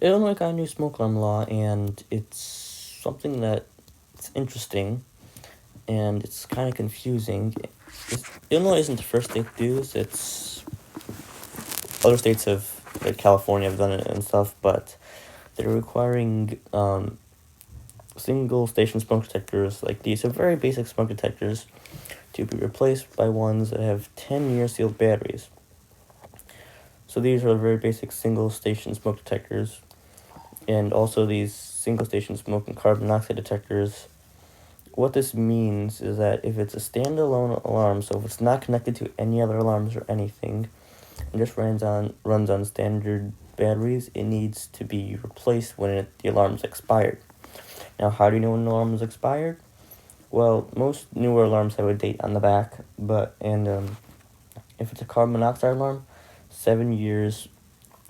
Illinois got a new smoke alarm law, and it's something that's interesting, and it's kind of confusing. Illinois isn't the first state to do this. It's other states have, like California, have done it and stuff, but they're requiring single station smoke detectors like these, so very basic smoke detectors, to be replaced by ones that have 10-year sealed batteries. So these are very basic single station smoke detectors, and also these single station smoke and carbon monoxide detectors. What this means is that if it's a standalone alarm, so if it's not connected to any other alarms or anything, and just runs on standard batteries, it needs to be replaced when the alarm's expired. Now, how do you know when an alarm is expired? Well, most newer alarms have a date on the back, if it's a carbon monoxide alarm, 7 years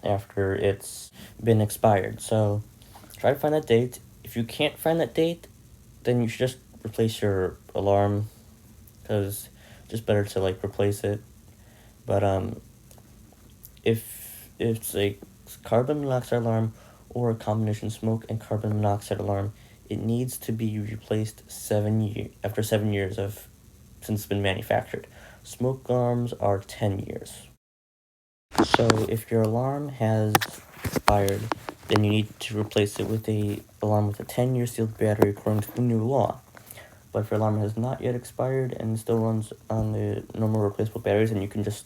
after it's been expired. So try to find that date. If you can't find that date, then you should just replace your alarm, because it's just better to replace it. But if it's a carbon monoxide alarm or a combination smoke and carbon monoxide alarm, it needs to be replaced after 7 years since it's been manufactured. Smoke alarms are 10 years. So if your alarm has expired, then you need to replace it with a alarm with a 10-year sealed battery according to the new law. But if your alarm has not yet expired and still runs on the normal replaceable batteries, then you can just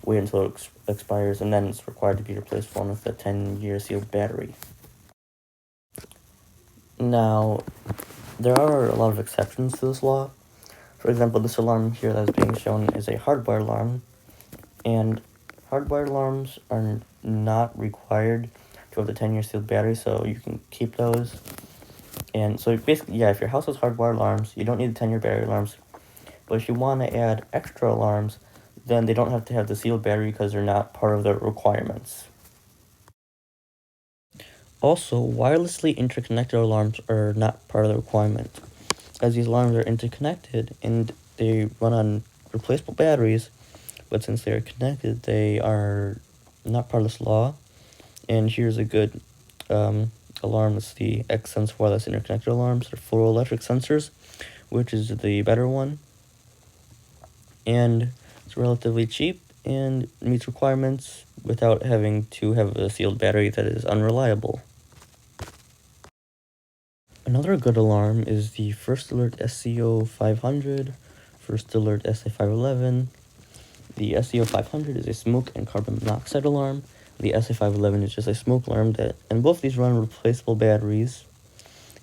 wait until it expires, and then it's required to be replaced one with a 10-year sealed battery. Now, there are a lot of exceptions to this law. For example, this alarm here that is being shown is a hardwired alarm, and hardwired alarms are not required to have the 10-year sealed battery, so you can keep those. And so basically, yeah, if your house has hardwired alarms, you don't need the 10-year battery alarms. But if you want to add extra alarms, then they don't have to have the sealed battery because they're not part of the requirements. Also, wirelessly interconnected alarms are not part of the requirement, as these alarms are interconnected and they run on replaceable batteries, but since they are connected, they are not part of this law. And here's a good alarm. It's the Xsense wireless interconnected alarms. They're photoelectric sensors, which is the better one. And it's relatively cheap and meets requirements without having to have a sealed battery that is unreliable. Another good alarm is the First Alert SCO 500, First Alert SA511. The SCO 500 is a smoke and carbon monoxide alarm. The SA511 is just a smoke alarm and both these run replaceable batteries,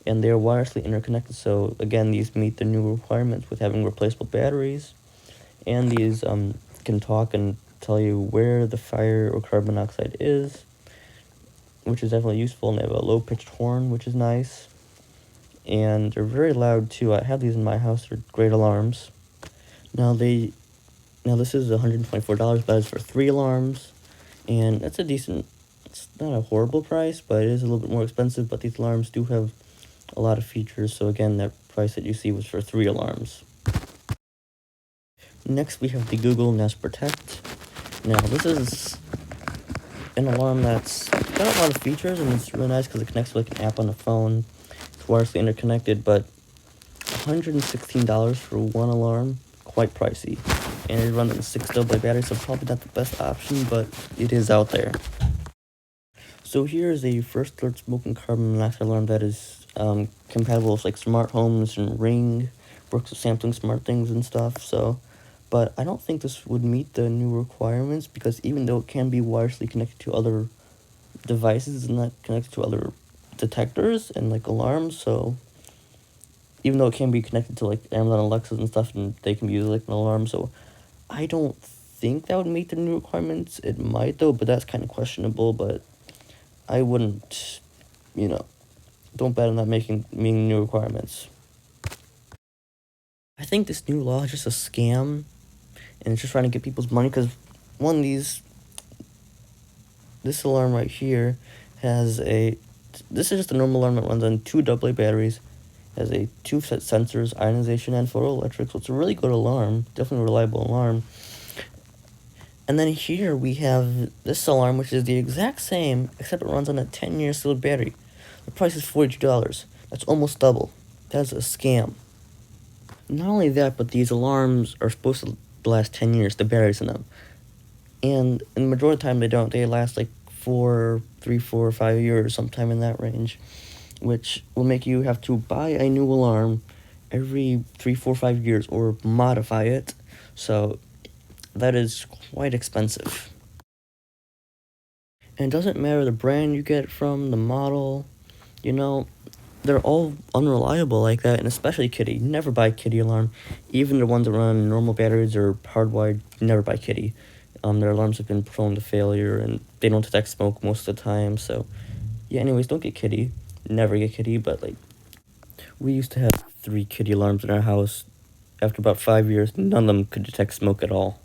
and they are wirelessly interconnected. So again, these meet the new requirements with having replaceable batteries, and these can talk and tell you where the fire or carbon monoxide is, which is definitely useful. And they have a low-pitched horn, which is nice. And they're very loud too. I have these in my house. They're great alarms. Now this is $124, but it's for 3 alarms, and that's it's not a horrible price, but it is a little bit more expensive. But these alarms do have a lot of features. So again, that price that you see was for 3 alarms. Next, we have the Google Nest Protect. Now, this is an alarm that's got a lot of features, and it's really nice because it connects to an app on the phone. It's wirelessly interconnected, but $116 for one alarm, quite pricey. And it runs on 6 AA batteries, so probably not the best option, but it is out there. So here is a First Alert smoke and carbon monoxide alarm that is compatible with smart homes and Ring, works with Samsung SmartThings and stuff. But I don't think this would meet the new requirements, because even though it can be wirelessly connected to other devices, it's not connected to other detectors and alarms. So even though it can be connected to Amazon Alexas and stuff, and they can be used an alarm, so I don't think that would meet the new requirements. It might though, but that's kind of questionable. But I wouldn't, don't bet on that meeting new requirements. I think this new law is just a scam, and it's just trying to get people's money, because this alarm right here this is just a normal alarm that runs on 2 AA batteries, has a 2 set sensors, ionization and photoelectric, so it's a really good alarm, definitely a reliable alarm. And then here we have this alarm, which is the exact same, except it runs on a 10-year sealed battery. The price is $42. That's almost double. That's a scam. Not only that, but these alarms are supposed to last 10 years, the batteries in them. And in the majority of the time, they don't. They last like 3, 4, 5 years, sometime in that range, which will make you have to buy a new alarm every 3, 4, 5 years or modify it. So that is quite expensive. And it doesn't matter the brand you get it from, the model, they're all unreliable like that, and especially Kitty. Never buy Kitty alarm. Even the ones that run on normal batteries or hardwired, never buy Kitty. Their alarms have been prone to failure, and they don't detect smoke most of the time, so yeah, anyways, don't get Kitty. Never get Kitty, but we used to have 3 Kitty alarms in our house. After about 5 years, none of them could detect smoke at all.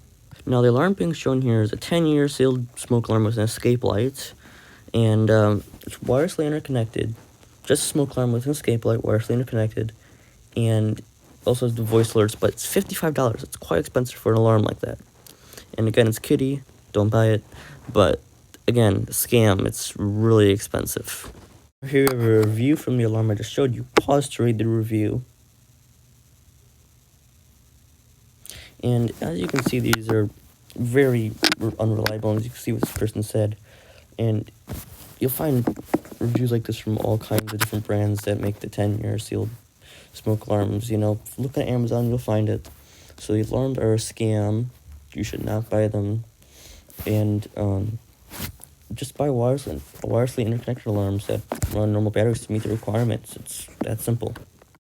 Now, the alarm being shown here is a 10-year sealed smoke alarm with an escape light, and it's wirelessly interconnected. Just a smoke alarm with an escape light, wirelessly interconnected, and also has the voice alerts, but it's $55. It's quite expensive for an alarm like that. And again, it's Kitty, don't buy it, but again, scam, it's really expensive. Here we have a review from the alarm I just showed you. Pause to read the review. And as you can see, these are very unreliable, as you can see what this person said. And you'll find reviews like this from all kinds of different brands that make the 10-year sealed smoke alarms. Look at Amazon, you'll find it. So the alarms are a scam. You should not buy them. And just buy wirelessly interconnected alarms that run normal batteries to meet the requirements. It's that simple.